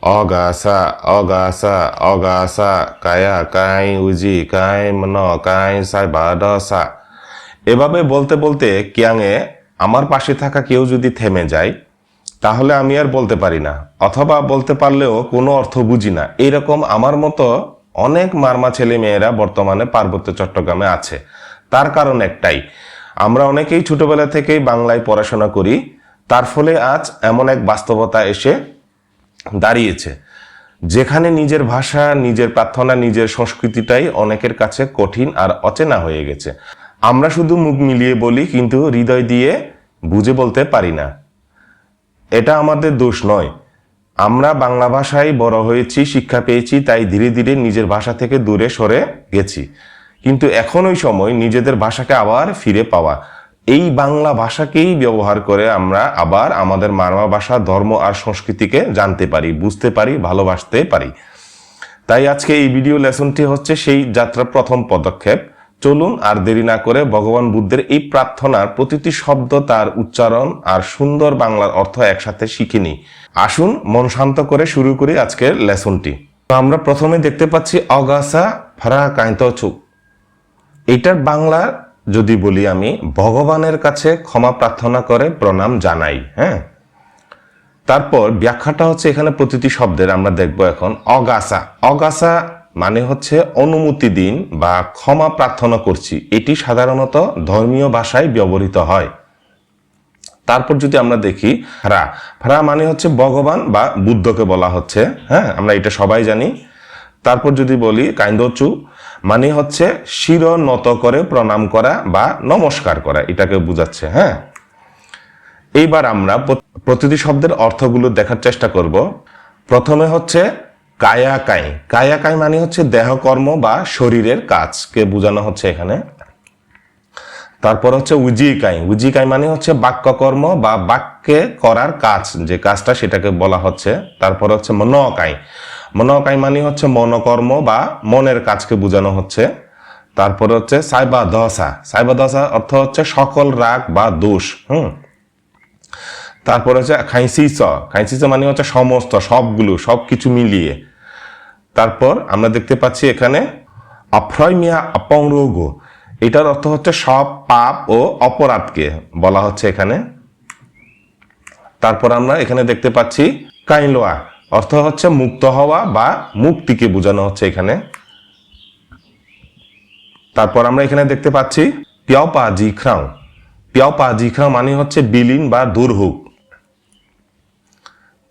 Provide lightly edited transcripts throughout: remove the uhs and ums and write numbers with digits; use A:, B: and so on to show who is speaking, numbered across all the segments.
A: অগাসা অগাসা অগাসা কায়া কাই উজি কাই মন কাই সাই বাদসা। এভাবে বলতে বলতে কিয়াংয়ে আমার পাশে থাকা কেউ যদি থেমে যায় তাহলে আমি আর বলতে পারি না, অথবা বলতে পারলেও কোনো অর্থ বুঝি না। এইরকম আমার মতো অনেক মারমা ছেলে মেয়েরা বর্তমানে পার্বত্য চট্টগ্রামে আছে। তার কারণ একটাই, আমরা অনেকেই ছোটবেলা থেকেই বাংলায় পড়াশোনা করি। তার ফলে আজ এমন এক বাস্তবতা এসে দাঁড়িয়েছে যেখানে নিজের ভাষা, নিজের প্রার্থনা, নিজের সংস্কৃতিটাই অনেকের কাছে কঠিন আর অচেনা হয়ে গেছে। আমরা শুধু মুখ মিলিয়ে বলি, কিন্তু হৃদয় দিয়ে বুঝে বলতে পারি না। এটা আমাদের দোষ নয়। আমরা বাংলা ভাষায় বড় হয়েছি, শিক্ষা পেয়েছি, তাই ধীরে ধীরে নিজের ভাষা থেকে দূরে সরে গেছি। কিন্তু এখন ওই সময় নিজেদের ভাষাকে আবার ফিরে পাওয়া। এই বাংলা ভাষাকেই ব্যবহার করে আমরা আবার আমাদের মারমা ভাষা, ধর্ম আর সংস্কৃতিকে জানতে পারি, বুঝতে পারি, ভালোবাসতে পারি। তাই আজকে এই ভিডিও লেসনটি হচ্ছে সেই যাত্রার প্রথম পদক্ষেপ। চলুন আর দেরি না করে ভগবান বুদ্ধের এই প্রার্থনার প্রতিটি শব্দ, তার উচ্চারণ আর সুন্দর বাংলার অর্থ একসাথে শিখে নিই। আসুন মন শান্ত করে শুরু করি আজকের লেসনটি। তো আমরা প্রথমে দেখতে পাচ্ছি অগাসা ফারা কাইন্তচু। এটার বাংলা যদি বলি আমি, ভগবানের কাছে ক্ষমা প্রার্থনা করে প্রণাম জানাই। হ্যাঁ, তারপর ব্যাখ্যাটা হচ্ছে এখানে প্রতিটি শব্দের আমরা দেখব এখন। অগাসা, অগাসা মানে হচ্ছে অনুমতি দিন বা ক্ষমা প্রার্থনা করছি। এটি সাধারণত ধর্মীয় ভাষায় ব্যবহৃত হয়। তারপর যদি আমরা দেখি ফ্রা, ফ্রা মানে হচ্ছে ভগবান বা বুদ্ধকে বলা হচ্ছে। হ্যাঁ, আমরা এটা সবাই জানি। তারপর যদি বলি কাইন্দচু মানে হচ্ছে শির নত করে প্রণাম করা বা নমস্কার করা, এটাকে বোঝাচ্ছে। হ্যাঁ, এইবার আমরা প্রতিটি শব্দের অর্থগুলো দেখার চেষ্টা করব। প্রথমে হচ্ছে কায়াকাই। কায়াকাই মানে হচ্ছে দেহকর্ম বা শরীরের কাজকে বোঝানো হচ্ছে এখানে। তারপর হচ্ছে উজিকাই। উজিকাই মানে হচ্ছে বাক্যকর্ম বা বাক্যে করার কাজ, যে কাজটা সেটাকে বলা হচ্ছে। তারপর হচ্ছে মনকাই। মনকাই মানে হচ্ছে মনকর্ম বা মনের কাজকে বোঝানো হচ্ছে। তারপর হচ্ছে সাইবা দশা। সাইবা দশা অর্থ হচ্ছে সকল রাগ বা দোষ। তারপর হচ্ছে খাইসিস। খাইসিস মানে হচ্ছে সমস্ত, সবগুলো, সবকিছু মিলিয়ে। তারপর আমরা দেখতে পাচ্ছি এখানে অফ্রয়মিয়া অপংরোগ। এটার অর্থ হচ্ছে সব পাপ ও অপরাধকে বলা হচ্ছে এখানে। তারপর আমরা এখানে দেখতে পাচ্ছি কাইলোয়া, অর্থ হচ্ছে মুক্ত হওয়া বা মুক্তিকে বোঝানো হচ্ছে এখানে। তারপর আমরা এখানে দেখতে পাচ্ছি পিয়াওপা জিখ্রাও। পিয়াওপা জিখ্রাও মানে হচ্ছে বিলীন বা দূর হোক।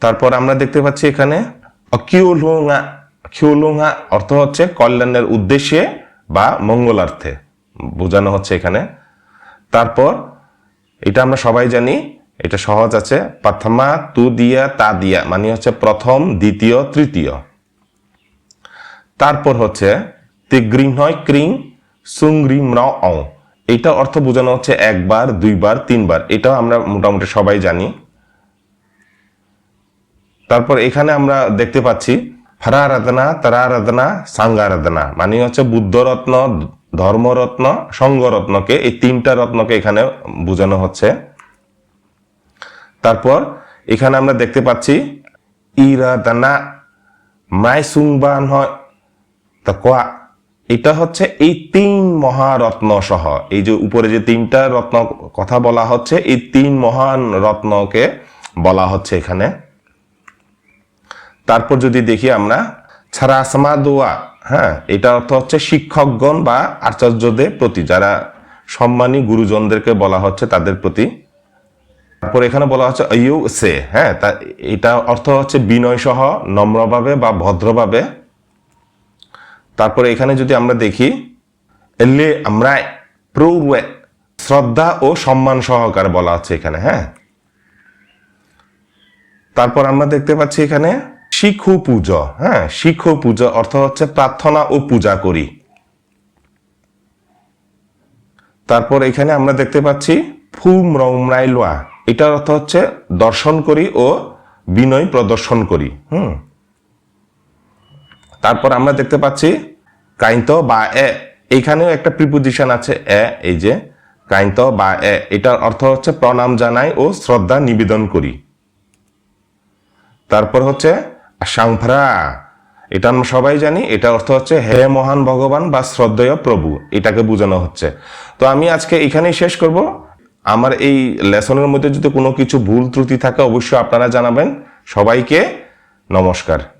A: তারপর আমরা দেখতে পাচ্ছি এখানে অকিউলুঙা। খিউলুঙা অর্থ হচ্ছে কল্যাণের উদ্দেশ্যে বা মঙ্গলার্থে বোঝানো হচ্ছে এখানে। তারপর এটা আমরা সবাই জানি, এটা সহজ আছে। প্রথমা তু দিয়া তা দিয়া মানে হচ্ছে প্রথম, দ্বিতীয়, তৃতীয়। তারপর হচ্ছে তিগ্রিং হয় ক্রিং সুংরিং রাও অ। এটা অর্থ বোঝানো হচ্ছে একবার, দুইবার, তিনবার। এটাও আমরা মোটামুটি সবাই জানি। তারপর এখানে আমরা দেখতে পাচ্ছি ফারারাধনা, তারারাধনা, সাঙ্গারাধনা মানে হচ্ছে বুদ্ধরত্ন, ধর্মরত্ন, সংঘরত্নকে, এই তিনটা রত্নকে এখানে বোঝানো হচ্ছে। তারপর এখানে আমরা দেখতে পাচ্ছি ইরাদানা মাইসুংবান হয় তাকওয়া। এটা হচ্ছে এই তিন মহারত্ন সহ, এই যে উপরে যে তিনটা রত্ন কথা বলা হচ্ছে, এই তিন মহান রত্নকে বলা হচ্ছে এখানে। তারপর যদি দেখি আমরা ছাড়া আসমা দোয়া। হ্যাঁ, এটা অর্থ হচ্ছে শিক্ষকগণ বা আচার্যদের প্রতি, যারা সম্মানী গুরুজনদেরকে বলা হচ্ছে তাদের প্রতি। তারপর এখানে বলা হচ্ছে ইউ সে। হ্যাঁ, তা এটা অর্থ হচ্ছে বিনয় সহ, নম্রভাবে বা ভদ্রভাবে। তারপরে এখানে যদি আমরা দেখি এলে আমরা প্রৌরুয়ে, শ্রদ্ধা ও সম্মান সহকারে বলা হচ্ছে এখানে। হ্যাঁ, তারপর আমরা দেখতে পাচ্ছি এখানে শিখু পুজো। হ্যাঁ, শিখু পুজো অর্থ হচ্ছে প্রার্থনা ও পূজা করি। তারপর এখানে আমরা দেখতে পাচ্ছি ফুমরাইলোয়া। এটার অর্থ হচ্ছে দর্শন করি ও বিনয় প্রদর্শন করি। তারপর আমরা দেখতে পাচ্ছি কাইন্ত বা এ। এইখানেও একটা প্রিপোজিশন আছে এ, এই যে কাইন্ত বা এ। এটার অর্থ হচ্ছে প্রণাম জানাই ও শ্রদ্ধা নিবেদন করি। তারপর হচ্ছে আর সাংফ্রা, এটা আমরা সবাই জানি, এটা অর্থ হচ্ছে হে মহান ভগবান বা শ্রদ্ধেয় প্রভু, এটাকে বোঝানো হচ্ছে। তো আমি আজকে এখানেই শেষ করব। আমার এই লেসনের মধ্যে যদি কোনো কিছু ভুল ত্রুটি থাকে অবশ্যই আপনারা জানাবেন। সবাইকে নমস্কার।